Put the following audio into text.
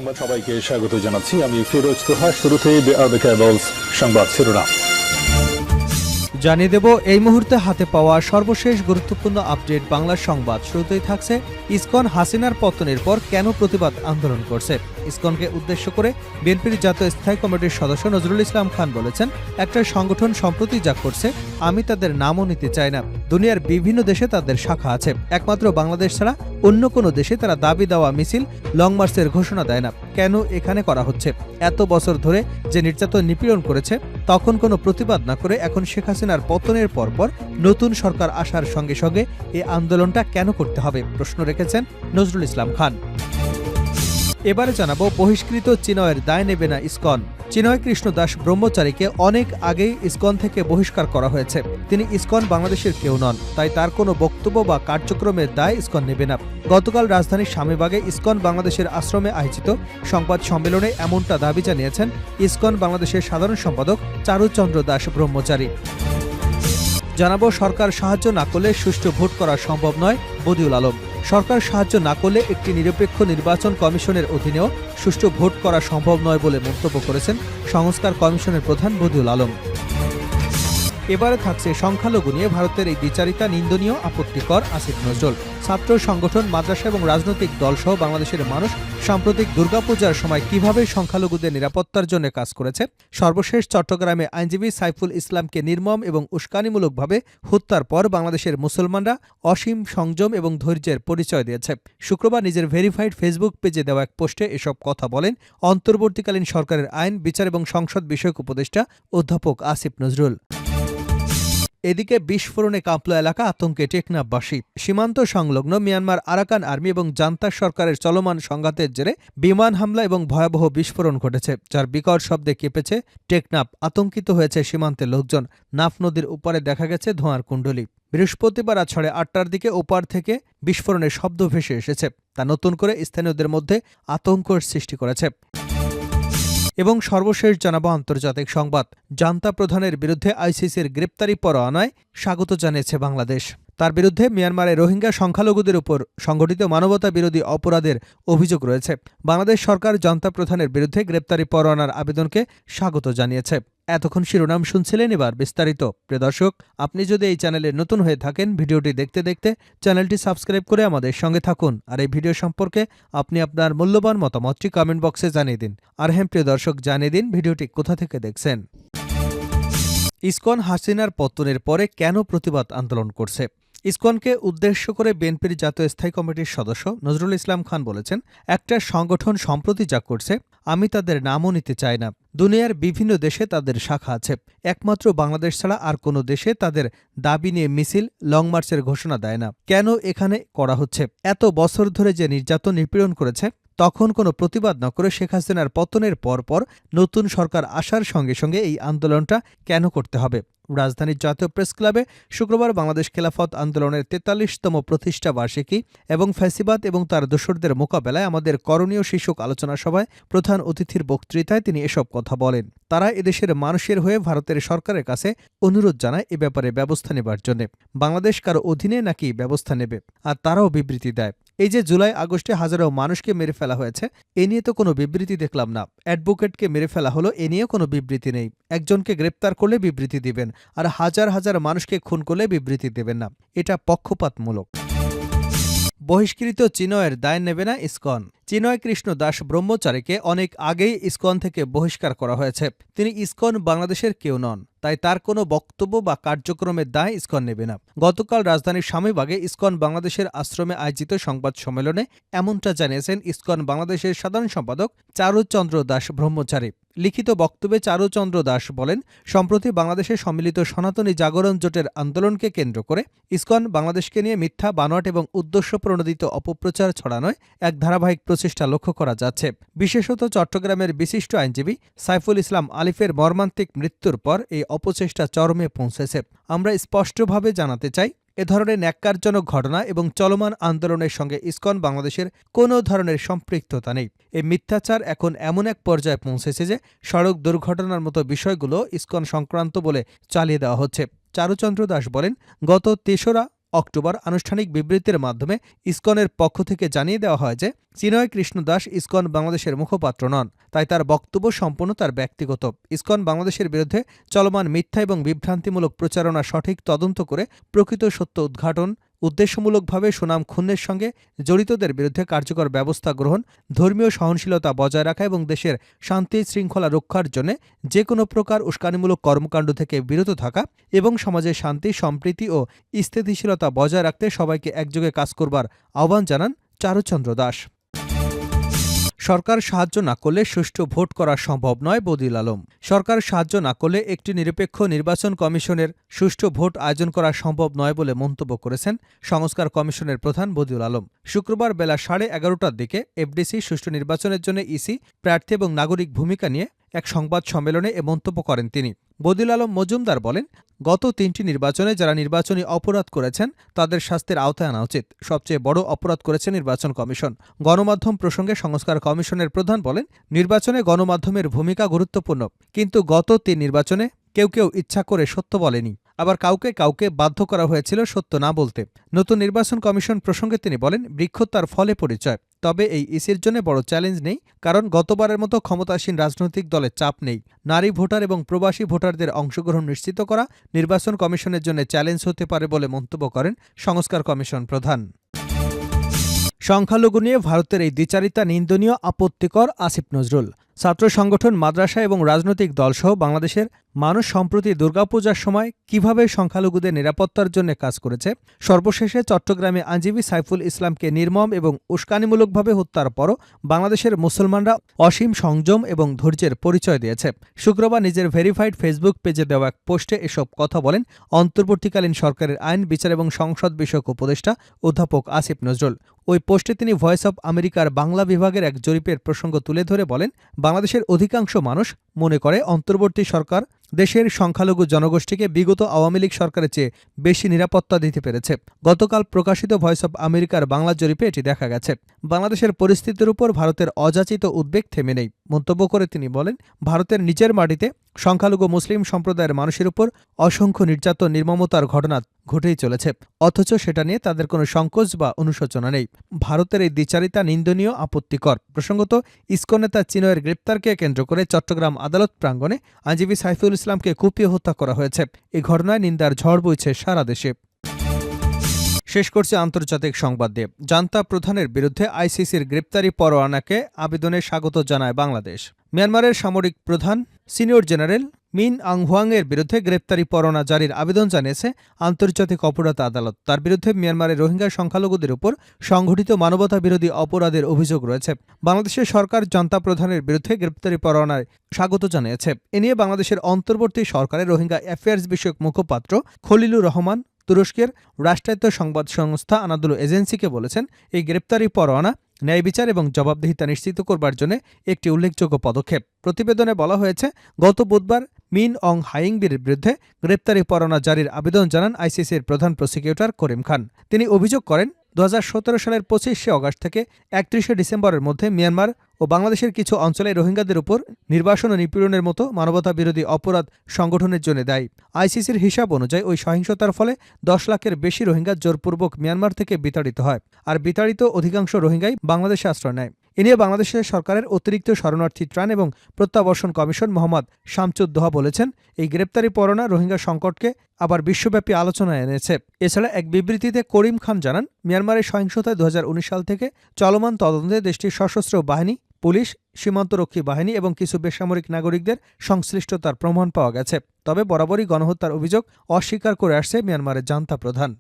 সংবাদ সবাইকে স্বাগত জানাচ্ছি। আমি ফিরোজ তোহা। শুরুতেই সংবাদ শিরোনাম জানিয়ে দেব এই মুহূর্তে হাতে পাওয়া সর্বশেষ গুরুত্বপূর্ণ আপডেট বাংলা সংবাদ। শুরুতেই থাকছে ইসকন হাসিনার পতনের পর কেন প্রতিবাদ আন্দোলন করছে। ইসকনকে উদ্দেশ্য করে বিএনপির জাতীয় স্থায়ী কমিটির সদস্য নজরুল ইসলাম খান বলেছেন, একটা সংগঠন সম্প্রতি যা করছে আমি তাদের নামও নিতে চাই না। দুনিয়ার বিভিন্ন দেশে তাদের শাখা আছে, একমাত্র বাংলাদেশ ছাড়া অন্য কোনো দেশে তারা দাবি দেওয়া মিছিল, লং মার্চের ঘোষণা দেয় না। কেন এখানে করা হচ্ছে? এত বছর ধরে যে নির্যাতন নিপীড়ন করেছে তখন কোনো প্রতিবাদ না করে এখন শেখ হাসিনার পতনের পরপর নতুন সরকার আসার সঙ্গে সঙ্গে এই আন্দোলনটা কেন করতে হবে প্রশ্ন রেখেছেন নজরুল ইসলাম খান। এবারে জানাবো বহিষ্কৃত চিনয়ের দায় নেবে না ইসকন। চিনয় কৃষ্ণ দাস ব্রহ্মচারীকে অনেক আগেই ইসকন থেকে বহিষ্কার করা হয়েছে। তিনি ইসকন বাংলাদেশের কেউ নন, তাই তার কোনো বক্তব্য বা কার্যক্রমের দায় ইসকন নেবে না। গতকাল রাজধানীর স্বামীবাগে ইসকন বাংলাদেশের আশ্রমে আয়োজিত সংবাদ সম্মেলনে এমনটা দাবি জানিয়েছেন ইসকন বাংলাদেশের সাধারণ সম্পাদক চারুচন্দ্র দাস ব্রহ্মচারী। জানাবো সরকার সাহায্য না করলে সুষ্ঠু ভোট করা সম্ভব নয় বদিউল আলম। সরকার সাহায্য না করলে একটি নিরপেক্ষ নির্বাচন কমিশনের অধীনেও সুষ্ঠু ভোট করা সম্ভব নয় বলে মন্তব্য করেছেন সংস্কার কমিশনের প্রধান বদিউল আলম। এবারে থাকছে সংখ্যালঘু নিয়ে ভারতের এই দ্বিচারিতা নিন্দনীয়, আপত্তিকর আসিফ নজরুল। ছাত্র সংগঠন, মাদ্রাসা এবং রাজনৈতিক দলসহ বাংলাদেশের মানুষ সাম্প্রতিক দুর্গাপূজার সময় কিভাবে সংখ্যালঘুদের নিরাপত্তার জন্য কাজ করেছে, সর্বশেষ চট্টগ্রামে আইনজীবী সাইফুল ইসলামকে নির্মম এবং উস্কানিমূলকভাবে হত্যার পর বাংলাদেশের মুসলমানরা অসীম সংযম এবং ধৈর্যের পরিচয় দিয়েছে। শুক্রবার নিজের ভেরিফাইড ফেসবুক পেজে দেওয়া এক পোস্টে এসব কথা বলেন অন্তর্বর্তীকালীন সরকারের আইন, বিচার এবং সংসদ বিষয়ক উপদেষ্টা অধ্যাপক আসিফ নজরুল। এদিকে বিস্ফোরণে কাঁপল এলাকা, আতঙ্কে টেকনাফবাসী। সীমান্ত সংলগ্ন মিয়ানমার আরাকান আর্মি এবং জান্তা সরকারের চলমান সংঘাতের জেরে বিমান হামলা এবং ভয়াবহ বিস্ফোরণ ঘটেছে, যার বিকট শব্দে কেঁপেছে টেকনাফ। আতঙ্কিত হয়েছে সীমান্তের লোকজন। নাফ নদীর ওপারে দেখা গেছে ধোঁয়ার কুণ্ডলী। বৃহস্পতিবার রাত 8:30টার দিকে ওপার থেকে বিস্ফোরণের শব্দ ভেসে এসেছে, তা নতুন করে স্থানীয়দের মধ্যে আতঙ্কের সৃষ্টি করেছে। এবং সর্বশেষ জানাবো আন্তর্জাতিক সংবাদ। জান্তা প্রধানের বিরুদ্ধে আইসিসির গ্রেপ্তারি পরোয়ানায় স্বাগত জানিয়েছে বাংলাদেশ। তার বিরুদ্ধে মিয়ানমারে রোহিঙ্গা সংখ্যালঘুদের উপর সংঘটিত মানবতা বিরোধী অপরাধের অভিযোগ রয়েছে। বাংলাদেশ সরকার জান্তা প্রধানের বিরুদ্ধে গ্রেপ্তারি পরোয়ানার আবেদনকে স্বাগত জানিয়েছে। এতক্ষণ শিরোনাম শুনছিলেন, এবার বিস্তারিত। প্রিয় দর্শক, আপনি যদি এই চ্যানেলে নতুন হয়ে থাকেন, ভিডিওটি দেখতে দেখতে চ্যানেলটি সাবস্ক্রাইব করে আমাদের সঙ্গে থাকুন। আর এই ভিডিও সম্পর্কে আপনি আপনার মূল্যবান মতামতটি কমেন্ট বক্সে জানিয়ে দিন। আর হ্যাঁ প্রিয় দর্শক, জানিয়ে দিন ভিডিওটি কোথা থেকে দেখছেন। ইসকন হাসিনার পতনের পরে কেন প্রতিবাদ আন্দোলন করছে? ইসকনকে উদ্দেশ্য করে বিএনপির জাতীয় স্থায়ী কমিটির সদস্য নজরুল ইসলাম খান বলেছেন, একটা সংগঠন সম্প্রতি যা করছে আমি তাদের নামও নিতে চাই না। দুনিয়ার বিভিন্ন দেশে তাদের শাখা আছে, একমাত্র বাংলাদেশ ছাড়া আর কোনো দেশে তাদের দাবি নিয়ে মিছিল, লং মার্চের ঘোষণা দেয় না। কেন এখানে করা হচ্ছে? এত বছর ধরে যে নির্যাতন নিপীড়ন করেছে তখন কোনো প্রতিবাদ না করে শেখ হাসিনার পতনের পরপর নতুন সরকার আসার সঙ্গে সঙ্গে এই আন্দোলনটা কেন করতে হবে? রাজধানীর জাতীয় প্রেস ক্লাবে শুক্রবার বাংলাদেশ খেলাফত আন্দোলনের 43তম প্রতিষ্ঠা বার্ষিকী এবং ফ্যাসিবাদ এবং তার দোসরদের মোকাবেলায় আমাদের করণীয় শীর্ষক আলোচনা সভায় প্রধান অতিথির বক্তৃতায় তিনি এসব কথা বলেন। তারা এদেশের মানুষের হয়ে ভারতের সরকারের কাছে অনুরোধ জানায় এ ব্যাপারে ব্যবস্থা নেবার জন্য। বাংলাদেশ কারো অধীনে নাকি ব্যবস্থা নেবে, আর তারাও বিবৃতি দেয়। এই যে জুলাই আগস্টে হাজারো মানুষকে মেরে ফেলা হয়েছে, এ নিয়ে তো কোনো বিবৃতি দেখলাম না। অ্যাডভোকেটকে মেরে ফেলা হলো, এ নিয়ে কোনো বিবৃতি নেই। একজনকে গ্রেপ্তার করলে বিবৃতি দিবেন, আর হাজার হাজার মানুষকে খুন করলে বিবৃতি দেবেন না। এটা পক্ষপাতমূলক। বহিষ্কৃত চিনয়ের দায় নেবে না ইসকন। চিনয় কৃষ্ণ দাস ব্রহ্মচারীকে অনেক আগেই ইসকন থেকে বহিষ্কার করা হয়েছে। তিনি ইসকন বাংলাদেশের কেউ নন, তাই তার কোনো বক্তব্য বা কার্যক্রমের দায় ইসকন নেবে না। গতকাল রাজধানীর স্বামীবাগে ইসকন বাংলাদেশের আশ্রমে আয়োজিত সংবাদ সম্মেলনে এমনটা জানিয়েছেন ইসকন বাংলাদেশের সাধারণ সম্পাদক চারুচন্দ্র দাস ব্রহ্মচারী। লিখিত বক্তব্যে চারুচন্দ্র দাস বলেন, সম্প্রতি বাংলাদেশে সম্মিলিত সনাতনী জাগরণ জোটের আন্দোলনকে কেন্দ্র করে ইসকন বাংলাদেশকে নিয়ে মিথ্যা, বানোয়াট এবং উদ্দেশ্যপ্রণোদিত অপপ্রচার ছড়ানোয় এক ধারাবাহিক প্রচেষ্টা লক্ষ্য করা যাচ্ছে। বিশেষত চট্টগ্রামের বিশিষ্ট আইনজীবী সাইফুল ইসলাম আলিফের মর্মান্তিক মৃত্যুর পর এই অপচেষ্টা চরমে পৌঁছেছে। আমরা স্পষ্টভাবে জানাতে চাই, এ ধরনের ন্যাক্কারজনক ঘটনা এবং চলমান আন্দোলনের সঙ্গে ইসকন বাংলাদেশের কোনো ধরনের সম্পৃক্ততা নেই। এই মিথ্যাচার এখন এমন এক পর্যায়ে পৌঁছেছে যে সড়ক দুর্ঘটনার মতো বিষয়গুলো ইসকন সংক্রান্ত বলে চালিয়ে দেওয়া হচ্ছে। চারুচন্দ্র দাস বলেন, গত 3রা অক্টোবর আনুষ্ঠানিক বিবৃতির মাধ্যমে ইসকনের পক্ষ থেকে জানিয়ে দেওয়া হয় যে চিন্ময় কৃষ্ণ দাস ইসকন বাংলাদেশের মুখপাত্র নন, তাই তার বক্তব্য সম্পূর্ণ তার ব্যক্তিগত। ইসকন বাংলাদেশের বিরুদ্ধে চলমান মিথ্যা এবং বিভ্রান্তিমূলক প্রচারণা সঠিক তদন্ত করে প্রকৃত সত্য উদ্ঘাটন, উদ্দেশ্যমূলকভাবে সুনাম ক্ষুণ্ণের সঙ্গে জড়িতদের বিরুদ্ধে কার্যকর ব্যবস্থা গ্রহণ, ধর্মীয় সহনশীলতা বজায় রাখা এবং দেশের শান্তি শৃঙ্খলা রক্ষার জন্য যে কোনো প্রকার উস্কানিমূলক কর্মকাণ্ড থেকে বিরত থাকা এবং সমাজে শান্তি, সম্প্রীতি ও স্থিতিশীলতা বজায় রাখতে সবাইকে একযোগে কাজ করবার আহ্বান জানান চারুচন্দ্র দাস। সরকার সাহায্য না করলে সুষ্ঠু ভোট করা সম্ভব নয়, বদিউল আলম। সরকার সাহায্য না করলে একটি নিরপেক্ষ নির্বাচন কমিশনের সুষ্ঠু ভোট আয়োজন করা সম্ভব নয় বলে মন্তব্য করেছেন সংস্কার কমিশনের প্রধান বদিউল আলম। শুক্রবার বেলা 11:30টার দিকে এফডিসি সুষ্ঠু নির্বাচনের জন্য ইসি, প্রার্থী এবং নাগরিক ভূমিকা নিয়ে এক সংবাদ সম্মেলনে এ মন্তব্য করেন তিনি। বদিউল আলম মজুমদার বলেন, গত 3টি নির্বাচনে যারা নির্বাচনী অপরাধ করেছেন তাদের শাস্তির আওতায় আনা উচিত। সবচেয়ে বড় অপরাধ করেছে নির্বাচন কমিশন। গণমাধ্যম প্রসঙ্গে সংস্কার কমিশনের প্রধান বলেন, নির্বাচনে গণমাধ্যমের ভূমিকা গুরুত্বপূর্ণ, কিন্তু গত 3 নির্বাচনে কেউ কেউ ইচ্ছা করে সত্য বলেনি, আবার কাউকে কাউকে বাধ্য করা হয়েছিল সত্য না বলতে। নতুন নির্বাচন কমিশন প্রসঙ্গে তিনি বলেন, বৃক্ষ তার ফলে পরিচয়। তবে এই ইসির জন্য বড় চ্যালেঞ্জ নেই, কারণ গতবারের মতো ক্ষমতাসীন রাজনৈতিক দলের চাপ নেই। নারী ভোটার এবং প্রবাসী ভোটারদের অংশগ্রহণ নিশ্চিত করা নির্বাচন কমিশনের জন্য চ্যালেঞ্জ হতে পারে বলে মন্তব্য করেন সংস্কার কমিশন প্রধান। সংখ্যালঘু নিয়ে ভারতের এই দ্বিচারিতা নিন্দনীয়, আপত্তিকর। আসিফ নজরুল। ছাত্র সংগঠন, মাদ্রাসা এবং রাজনৈতিক দলসহ বাংলাদেশের মানুষ সম্প্রতি দুর্গাপূজার সময় কিভাবে সংখ্যালঘুদের নিরাপত্তার জন্য কাজ করেছে, সর্বশেষে চট্টগ্রামে আইনজীবী সাইফুল ইসলামকে নির্মম এবং উস্কানিমূলকভাবে হত্যার পরও বাংলাদেশের মুসলমানরা অসীম সংযম এবং ধৈর্যের পরিচয় দিয়েছে। শুক্রবার নিজের ভেরিফাইড ফেসবুক পেজে দেওয়া এক পোস্টে এসব কথা বলেন অন্তর্বর্তীকালীন সরকারের আইন, বিচার এবং সংসদ বিষয়ক উপদেষ্টা অধ্যাপক আসিফ নজরুল। ওই পোস্টে তিনি ভয়েস অব আমেরিকার বাংলা বিভাগের এক জরিপের প্রসঙ্গ তুলে ধরে বলেন, বাংলাদেশের অধিকাংশ মানুষ মনে করে অন্তর্বর্তী সরকার দেশের সংখ্যালঘু জনগোষ্ঠীকে বিগত আওয়ামী লীগ সরকারের চেয়ে বেশি নিরাপত্তা দিতে পেরেছে। গতকাল প্রকাশিত ভয়েস অব আমেরিকার বাংলা জরিপে এটি দেখা গেছে। বাংলাদেশের পরিস্থিতির উপর ভারতের অযাচিত উদ্বেগ থেমে নেই। মন্তব্য করে তিনি বলেন, ভারতের নিচের মাটিতে সংখ্যালঘু মুসলিম সম্প্রদায়ের মানুষের উপর অসংখ্য নির্যাতন, নির্মমতার ঘটনা ঘটেই চলেছে, অথচ সেটা নিয়ে তাদের কোনো সংকোচ বা অনুশোচনা নেই। ভারতের এই দ্বিচারিতা নিন্দনীয়, আপত্তিকর। প্রসঙ্গত, ইসকন নেতা চিনয়ের গ্রেপ্তারকে কেন্দ্র করে চট্টগ্রাম আদালত প্রাঙ্গণে আইনজীবী সাইফুল ইসলামকে কুপিয়ে হত্যা করা হয়েছে। এই ঘটনায় নিন্দার ঝড় বইছে সারা দেশে। শেষ করছে আন্তর্জাতিক সংবাদ দিয়ে। জান্তা প্রধানের বিরুদ্ধে আইসিসির গ্রেপ্তারি পরোয়ানাকে আবেদনে স্বাগত জানায় বাংলাদেশ। মিয়ানমারের সামরিক প্রধান সিনিয়র জেনারেল মিন আং হুয়াংয়ের বিরুদ্ধে গ্রেপ্তারি পরোয়ানা জারির আবেদন জানিয়েছে আন্তর্জাতিক অপরাধ আদালত। তার বিরুদ্ধে মিয়ানমারের রোহিঙ্গা সংখ্যালঘুদের উপর সংঘটিত মানবতা বিরোধী অপরাধের অভিযোগ রয়েছে। বাংলাদেশের সরকার জান্তা প্রধানের বিরুদ্ধে গ্রেপ্তারি পরোয়ানায় স্বাগত জানিয়েছে। এ নিয়ে বাংলাদেশের অন্তর্বর্তী সরকারের রোহিঙ্গা অ্যাফেয়ার্স বিষয়ক মুখপাত্র খলিলুর রহমান তুরস্কের রাষ্ট্রায়ত্ত সংবাদ সংস্থা আনাদুলু এজেন্সিকে বলেছেন, এই গ্রেপ্তারি পরোয়ানা ন্যায় বিচার এবং জবাবদিহিতা নিশ্চিত করবার জন্য একটি উল্লেখযোগ্য পদক্ষেপ। প্রতিবেদনে বলা হয়েছে, গত বুধবার মিন অং হাইংবির বিরুদ্ধে গ্রেপ্তারি পরোয়ানা জারির আবেদন জানান আইসিসির প্রধান প্রসিকিউটর করিম খান। তিনি অভিযোগ করেন, 2017 সালের 25শে অগাস্ট থেকে 31শে ডিসেম্বরের মধ্যে মিয়ানমার ও বাংলাদেশের কিছু অঞ্চলে রোহিঙ্গাদের উপর নির্বাসন ও নিপীড়নের মতো মানবতা বিরোধী অপরাধ সংগঠনের জন্য দায়ী। আইসিসির হিসাব অনুযায়ী ওই সহিংসতার ফলে 10 লাখের বেশি রোহিঙ্গা জোরপূর্বক মিয়ানমার থেকে বিতাড়িত হয়, আর বিতাড়িত অধিকাংশ রোহিঙ্গাই বাংলাদেশে আশ্রয় নেয়। এ নিয়ে বাংলাদেশের সরকারের অতিরিক্ত শরণার্থী ত্রাণ এবং প্রত্যাবর্ষণ কমিশন মোহাম্মদ শামসুদ্দোহা বলেছেন, এই গ্রেপ্তারি পরোয়ানা রোহিঙ্গা সংকটকে আবার বিশ্বব্যাপী আলোচনায় এনেছে। এছাড়া এক বিবৃতিতে করিম খান জানান, মিয়ানমারের সহিংসতায় 2019 সাল থেকে চলমান তদন্তে দেশটির সশস্ত্র বাহিনী, পুলিশ, সীমান্তরক্ষী বাহিনী এবং কিছু বেসামরিক নাগরিকদের সংশ্লিষ্টতার প্রমাণ পাওয়া গেছে। তবে বরাবরই গণহত্যার অভিযোগ অস্বীকার করে আসছে মিয়ানমারের জান্তা প্রধান।